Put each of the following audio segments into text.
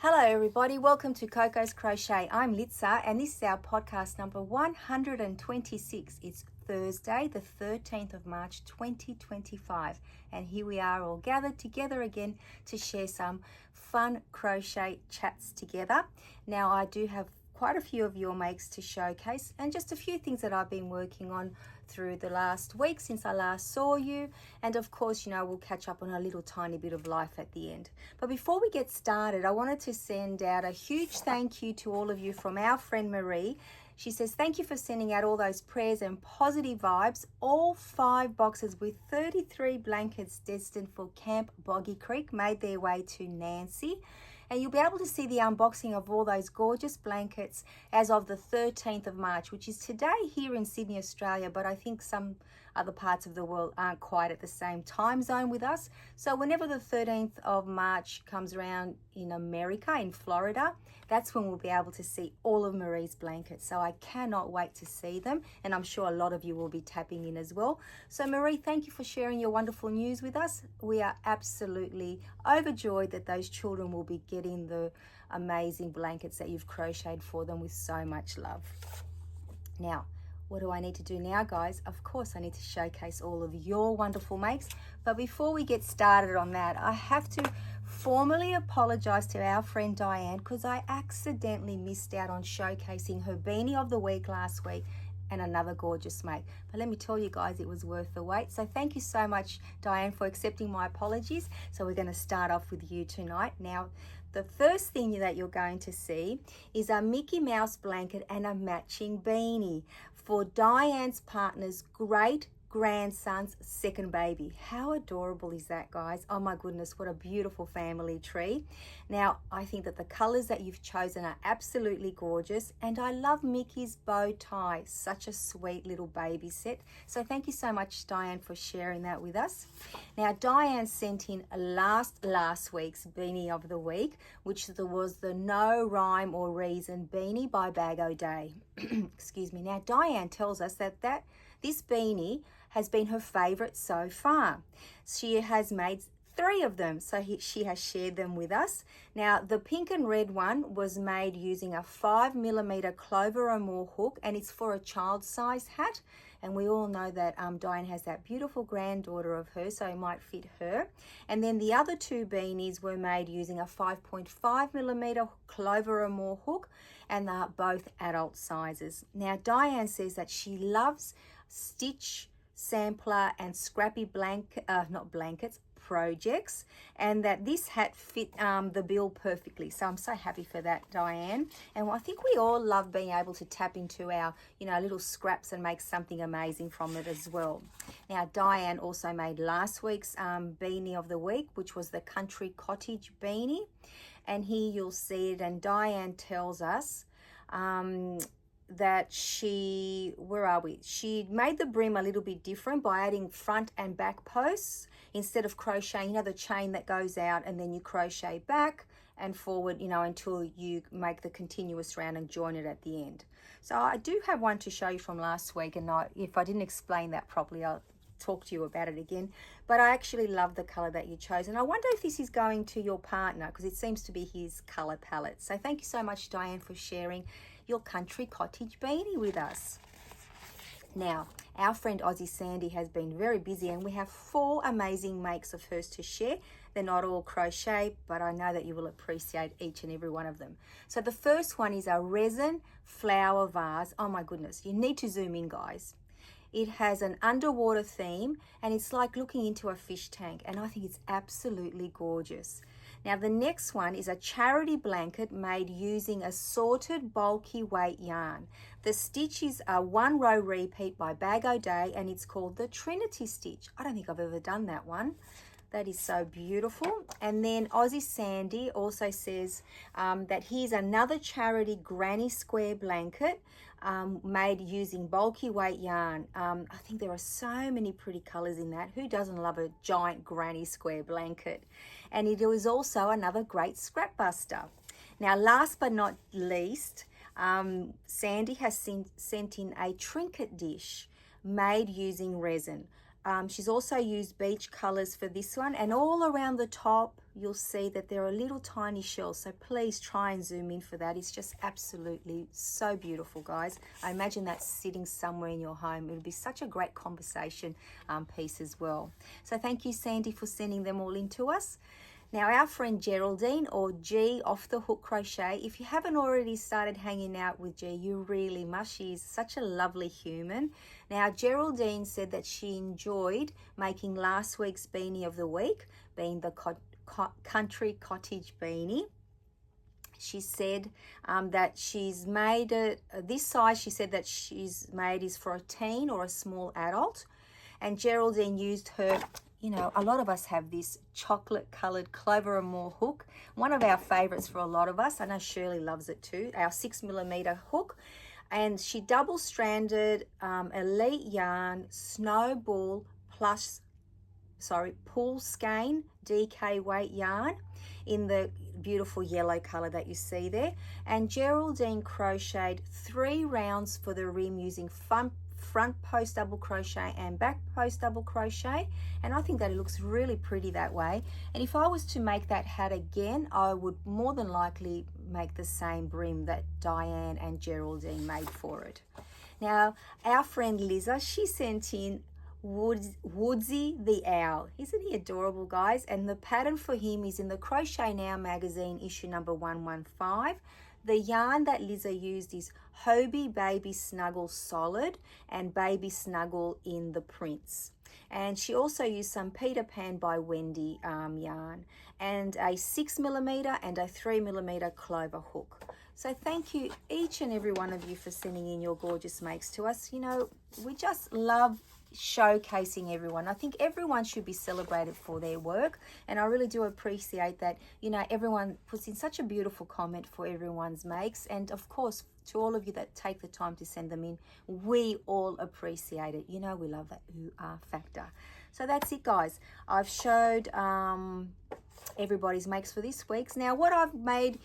Hello everybody, welcome to Coco's Crochet. I'm Litsa and this is our podcast number 126. It's Thursday, the 13th of March 2025, and here we are all gathered together again to share some fun crochet chats together. Now I do have quite a few of your makes to showcase and just a few things that I've been working on through the last week since I last saw you, and of course, we'll catch up on a little tiny bit of life at the end. But before we get started, I wanted to send out a huge thank you to all of you from our friend Marie. She says, thank you for sending out all those prayers and positive vibes. All 5 boxes with 33 blankets destined for Camp Boggy Creek made their way to Nancy. And you'll be able to see the unboxing of all those gorgeous blankets as of the 13th of March, which is today here in Sydney, Australia, but I think some other parts of the world aren't quite at the same time zone with us. So whenever the 13th of March comes around in America, in Florida, that's when we'll be able to see all of Marie's blankets. So I cannot wait to see them, and I'm sure a lot of you will be tapping in as well. So Marie, thank you for sharing your wonderful news with us. We are absolutely overjoyed that those children will be getting the amazing blankets that you've crocheted for them with so much love. Now, what do I need to do now, guys? Of course, I need to showcase all of your wonderful makes. But before we get started on that, I have to formally apologize to our friend Diane because I accidentally missed out on showcasing her beanie of the week last week and another gorgeous make. But let me tell you guys, it was worth the wait. So thank you so much, Diane, for accepting my apologies. So we're going to start off with you tonight. Now, the first thing that you're going to see is a Mickey Mouse blanket and a matching beanie for Diane's partner's great grandson's second baby. How adorable is that, guys? Oh my goodness, what a beautiful family tree. Now, I think that the colors that you've chosen are absolutely gorgeous, and I love Mickey's bow tie. Such a sweet little baby set. So thank you so much, Diane, for sharing that with us. Now, Diane sent in last week's beanie of the week, which was the No Rhyme or Reason beanie by Bag O' Day. Excuse me. Now, Diane tells us that this beanie has been her favorite so far. She has made 3 of them, so she has shared them with us. Now, the pink and red one was made using a 5mm Clover or more hook, and it's for a child size hat. And we all know that Diane has that beautiful granddaughter of hers, so it might fit her. And then the other 2 beanies were made using a 5.5mm Clover or more hook, and they're both adult sizes. Now, Diane says that she loves stitch, sampler and scrappy projects, and that this hat fit the bill perfectly. So I'm so happy for that, Diane. And I think we all love being able to tap into our little scraps and make something amazing from it as well. Now, Diane also made last week's beanie of the week, which was the Country Cottage beanie, and here you'll see it. And Diane tells us that she made the brim a little bit different by adding front and back posts instead of crocheting, the chain that goes out and then you crochet back and forward, until you make the continuous round and join it at the end. So I do have one to show you from last week, and if I didn't explain that properly, I'll talk to you about it again. But I actually love the color that you chose, and I wonder if this is going to your partner because it seems to be his color palette. So thank you so much, Diane, for sharing your Country Cottage beanie with us. Now, our friend Aussie Sandy has been very busy, and we have 4 amazing makes of hers to share. They're not all crochet, but I know that you will appreciate each and every one of them. So the first one is a resin flower vase. Oh my goodness, you need to zoom in, guys. It has an underwater theme, and it's like looking into a fish tank, and I think it's absolutely gorgeous. Now, the next one is a charity blanket made using assorted bulky weight yarn. The stitch is a 1-row repeat by Bag O' Day, and it's called the Trinity Stitch. I don't think I've ever done that one. That is so beautiful. And then Aussie Sandy also says that here's another charity granny square blanket made using bulky weight yarn. I think there are so many pretty colors in that. Who doesn't love a giant granny square blanket? And it is also another great scrap buster. Now, last but not least, Sandy has sent in a trinket dish made using resin. She's also used beach colors for this one, and all around the top you'll see that there are little tiny shells, so please try and zoom in for that. It's just absolutely so beautiful, guys. I imagine that's sitting somewhere in your home. It would be such a great conversation piece as well. So thank you, Sandy, for sending them all in to us. Now, our friend Geraldine, or G Off the Hook Crochet, if you haven't already started hanging out with G, you really must. She's such a lovely human. Now, Geraldine said that she enjoyed making last week's beanie of the week, being the country cottage beanie. She said that she's made it, this size she said that she's made is for a teen or a small adult. And Geraldine used her, you know, a lot of us have this chocolate colored Clover and More hook, one of our favorites for a lot of us. I know Shirley loves it too, our 6mm hook. And she double stranded Elite Yarn Snowball plus, Pool Skein DK weight yarn in the beautiful yellow color that you see there. And Geraldine crocheted 3 rounds for the rim using front post double crochet and back post double crochet, and I think that it looks really pretty that way. And if I was to make that hat again, I would more than likely make the same brim that Diane and Geraldine made for it. Now, our friend Liza, she sent in Woodsy the Owl. Isn't he adorable, guys? And the pattern for him is in the Crochet Now magazine, issue number 115. The yarn that Liza used is Hobie Baby Snuggle Solid and Baby Snuggle in the prints. And she also used some Peter Pan by Wendy yarn and a 6mm and a 3mm Clover hook. So thank you, each and every one of you, for sending in your gorgeous makes to us. You know, we just love showcasing everyone. I think everyone should be celebrated for their work, and I really do appreciate that, you know, everyone puts in such a beautiful comment for everyone's makes. And of course, to all of you that take the time to send them in, we all appreciate it. You know, we love that ooh-ah factor. So that's it, guys. I've showed everybody's makes for this week's. Now, what I've made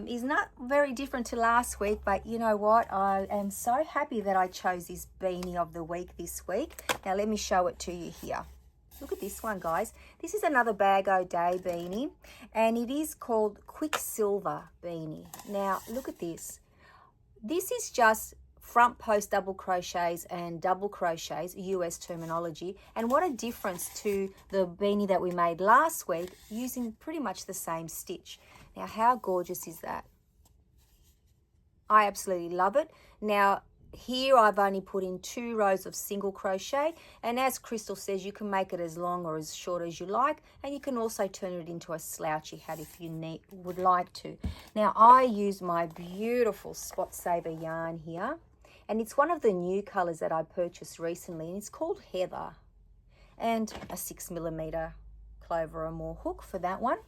is not very different to last week, but you know what, I am so happy that I chose this beanie of the week this week. Now let me show it to you here. Look at this one, guys. This is another Bag O Day beanie, and it is called Quicksilver beanie. Now look at this. This is just front post double crochets and double crochets, US terminology, and what a difference to the beanie that we made last week using pretty much the same stitch. Now, how gorgeous is that? I absolutely love it. Now, here I've only put in 2 rows of single crochet, and as Crystal says, you can make it as long or as short as you like, and you can also turn it into a slouchy hat if you would like to. Now, I use my beautiful Spot Saver yarn here, and it's one of the new colors that I purchased recently, and it's called Heather, and a 6mm Clover or More hook for that one.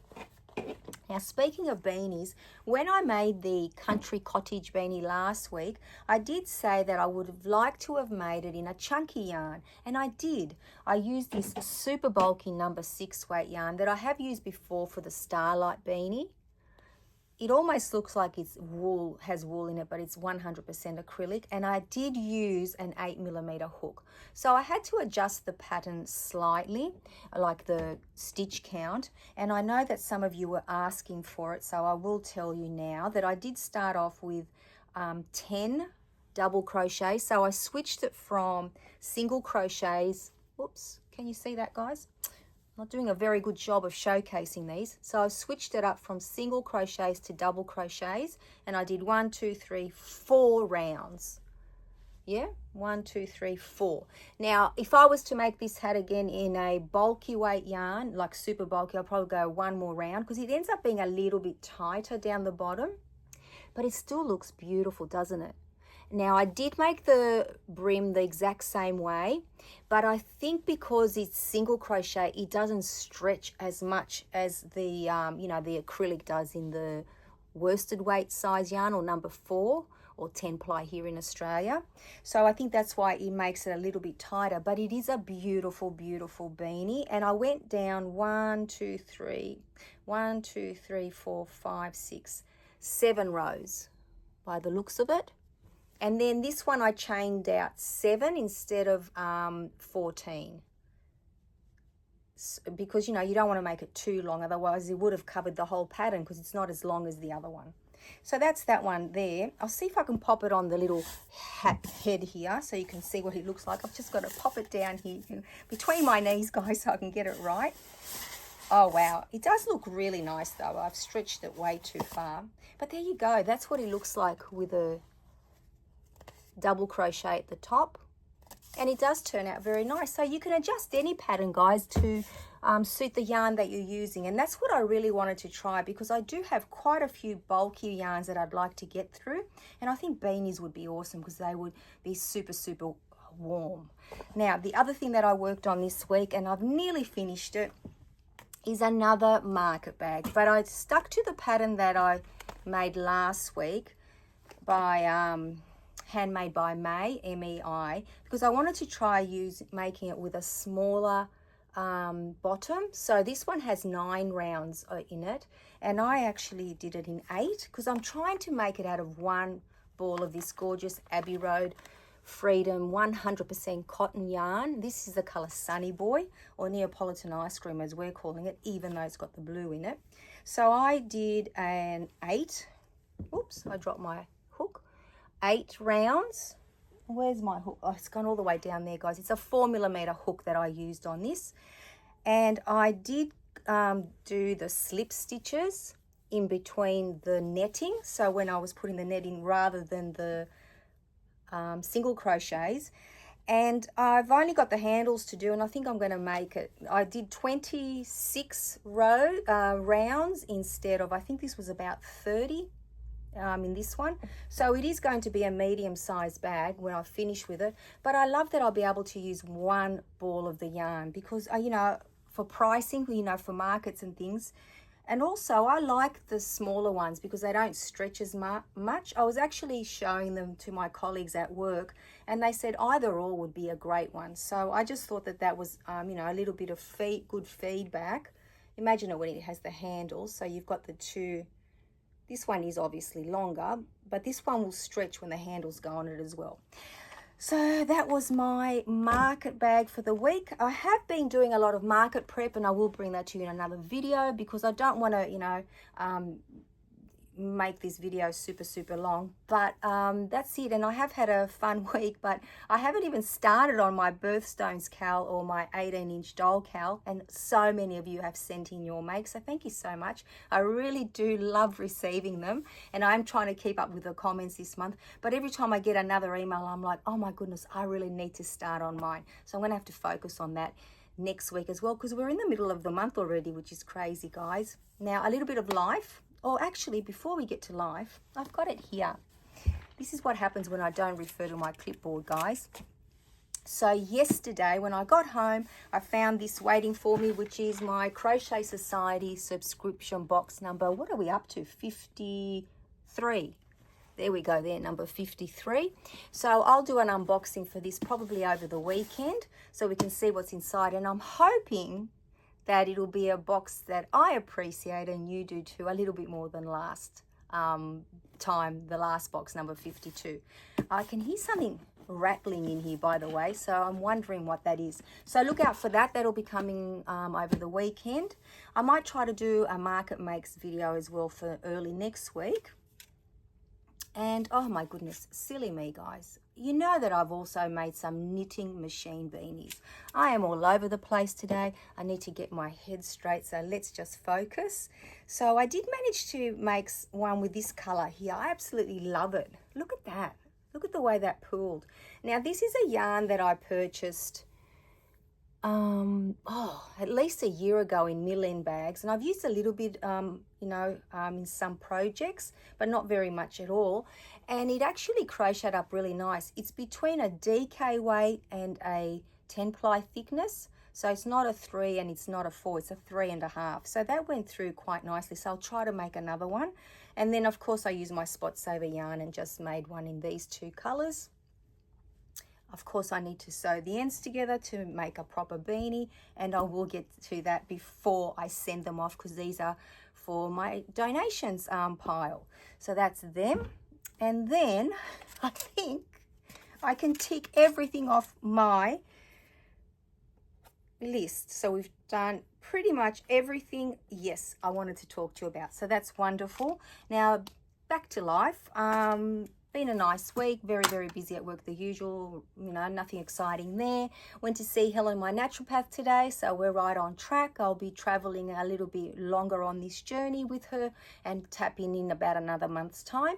Now, speaking of beanies, when I made the Country Cottage beanie last week, I did say that I would have liked to have made it in a chunky yarn, and I did. I used this super bulky number 6 weight yarn that I have used before for the Starlight beanie. It almost looks like it's wool, has wool in it, but it's 100% acrylic, and I did use an 8mm hook. So I had to adjust the pattern slightly, like the stitch count, and I know that some of you were asking for it, so I will tell you now that I did start off with 10 double crochets. So I switched it from single crochets. Whoops, can you see that, guys? Not doing a very good job of showcasing these. So I switched it up from single crochets to double crochets, and I did 1, 2, 3, 4 rounds. Yeah, 1, 2, 3, 4. Now, if I was to make this hat again in a bulky weight yarn, like super bulky, I'll probably go 1 more round because it ends up being a little bit tighter down the bottom, but it still looks beautiful, doesn't it? Now, I did make the brim the exact same way, but I think because it's single crochet, it doesn't stretch as much as the, you know, the acrylic does in the worsted weight size yarn, or number 4 or 10 ply here in Australia. So I think that's why it makes it a little bit tighter, but it is a beautiful, beautiful beanie. And I went down 1, 2, 3, 4, 5, 6, 7 rows by the looks of it. And then this one I chained out 7 instead of 14. because, you know, you don't want to make it too long, otherwise it would have covered the whole pattern because it's not as long as the other one. So that's that one there. I'll see if I can pop it on the little hat head here so you can see what it looks like. I've just got to pop it down here between my knees, guys, so I can get it right. Oh, wow. It does look really nice, though. I've stretched it way too far. But there you go. That's what it looks like with a double crochet at the top. And it does turn out very nice. So you can adjust any pattern, guys, to suit the yarn that you're using. And that's what I really wanted to try, because I do have quite a few bulky yarns that I'd like to get through. And I think beanies would be awesome because they would be super, super warm. Now, the other thing that I worked on this week, and I've nearly finished it, is another market bag. But I stuck to the pattern that I made last week by Handmade by May, M-E-I, because I wanted to try making it with a smaller bottom. So this one has 9 rounds in it, and I actually did it in 8 because I'm trying to make it out of one ball of this gorgeous Abbey Road Freedom 100% cotton yarn. This is the color Sunny Boy, or Neapolitan Ice Cream as we're calling it, even though it's got the blue in it. So I did an 8, oops, I dropped my hook, 8 rounds. Where's my hook? Oh, it's gone all the way down there, guys. It's a 4mm hook that I used on this. And I did do the slip stitches in between the netting. So when I was putting the netting rather than the single crochets. And I've only got the handles to do, and I think I'm going to make it. I did 26 rounds instead of, I think this was about 30 in this one. So it is going to be a medium-sized bag when I finish with it. But I love that I'll be able to use one ball of the yarn because, you know, for pricing, you know, for markets and things. And also I like the smaller ones because they don't stretch as much. I was actually showing them to my colleagues at work, and they said either or would be a great one. So I just thought that that was, you know, a little bit of good feedback. Imagine it when it has the handles. So you've got the two. This one is obviously longer, but this one will stretch when the handles go on it as well. So that was my market bag for the week. I have been doing a lot of market prep, and I will bring that to you in another video because I don't want to, you know, make this video super long, but that's it. And I have had a fun week, but I haven't even started on my birthstones cowl or my 18-inch doll cowl, and so many of you have sent in your makes, so thank you so much. I really do love receiving them, and I'm trying to keep up with the comments this month, but every time I get another email I'm like, oh my goodness, I really need to start on mine. So I'm gonna have to focus on that next week as well, because we're in the middle of the month already, which is crazy, guys. Now, a little bit of life. Oh, actually, before we get to life, I've got it here. This is what happens when I don't refer to my clipboard, guys. So yesterday when I got home, I found this waiting for me, which is my Crochet Society subscription box number. What are we up to? 53. There we go there, number 53. So I'll do an unboxing for this probably over the weekend so we can see what's inside. And I'm hoping that it'll be a box that I appreciate and you do too, a little bit more than last time, the last box, number 52. I can hear something rattling in here, by the way, so I'm wondering what that is. So look out for that. That'll be coming over the weekend. I might try to do a market makes video as well for early next week. And oh my goodness, silly me, guys. You know that I've also made some knitting machine beanies. I am all over the place today. I need to get my head straight, so let's just focus. So I did manage to make one with this color here. I absolutely love it. Look at that. Look at the way that pooled. Now this is a yarn that I purchased at least a year ago in mill-end bags, and I've used a little bit in some projects, but not very much at all, and it actually crocheted up really nice. It's between a DK weight and a 10 ply thickness, so it's not a 3 and it's not a 4, it's a 3.5. So that went through quite nicely. So I'll try to make another one, and then of course I used my Spot Saver yarn and just made one in these two colors. Of course, I need to sew the ends together to make a proper beanie, and I will get to that before I send them off because these are for my donations pile. So that's them. And then I think I can tick everything off my list. So we've done pretty much everything, yes, I wanted to talk to you about. So that's wonderful. Now, back to life. Been a nice week, very, very busy at work, the usual, you know, nothing exciting there. Went to see Helen, my naturopath, today, so we're right on track. I'll be traveling a little bit longer on this journey with her and tapping in about another month's time.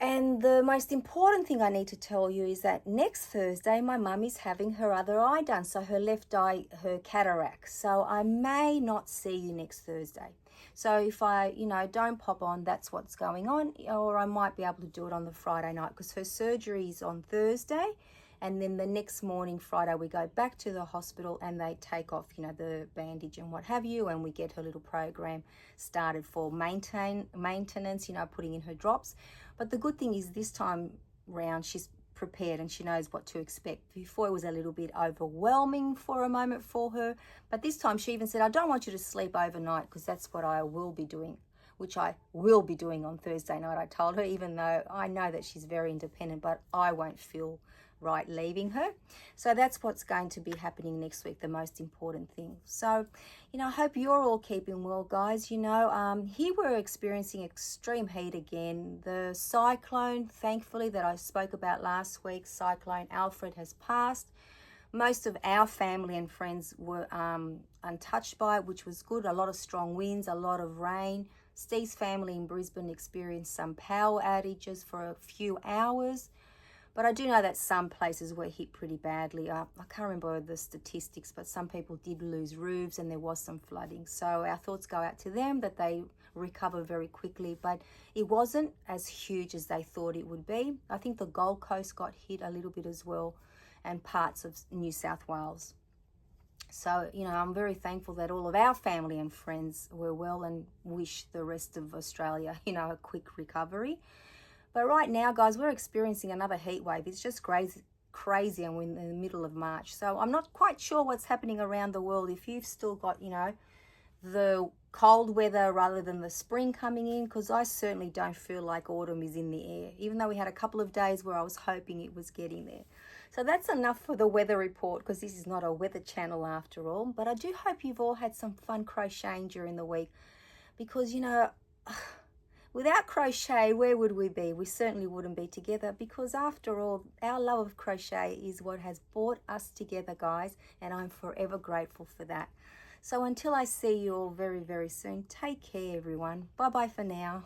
And the most important thing I need to tell you is that next Thursday, my mum is having her other eye done. So her left eye, her cataract. So I may not see you next Thursday. So if I, you know, don't pop on, that's what's going on. Or I might be able to do it on the Friday night because her surgery is on Thursday. And then the next morning, Friday, we go back to the hospital and they take off, you know, the bandage and what have you. And we get her little program started for maintenance, you know, putting in her drops. But the good thing is this time round, she's prepared and she knows what to expect. Before it was a little bit overwhelming for a moment for her. But this time she even said, I don't want you to sleep overnight because that's what I will be doing, which I will be doing on Thursday night, I told her, even though I know that she's very independent, but I won't feel right leaving her. So that's what's going to be happening next week, the most important thing. So, you know, I hope you're all keeping well, guys. You know, here we're experiencing extreme heat again. The cyclone, thankfully, that I spoke about last week, Cyclone Alfred, has passed. Most of our family and friends were untouched by it, which was good. A lot of strong winds, a lot of rain. Steve's family in Brisbane experienced some power outages for a few hours. But I do know that some places were hit pretty badly. I can't remember the statistics, but some people did lose roofs and there was some flooding. So our thoughts go out to them that they recover very quickly. But it wasn't as huge as they thought it would be. I think the Gold Coast got hit a little bit as well and parts of New South Wales. So, you know, I'm very thankful that all of our family and friends were well and wish the rest of Australia, you know, a quick recovery. But right now, guys, we're experiencing another heat wave. It's just crazy, and we're in the middle of March. So I'm not quite sure what's happening around the world. If you've still got, you know, the cold weather rather than the spring coming in, because I certainly don't feel like autumn is in the air, even though we had a couple of days where I was hoping it was getting there. So that's enough for the weather report, because this is not a weather channel after all. But I do hope you've all had some fun crocheting during the week, because, you know, without crochet, where would we be? We certainly wouldn't be together, because after all, our love of crochet is what has brought us together, guys, and I'm forever grateful for that. So until I see you all very, very soon, take care, everyone. Bye-bye for now.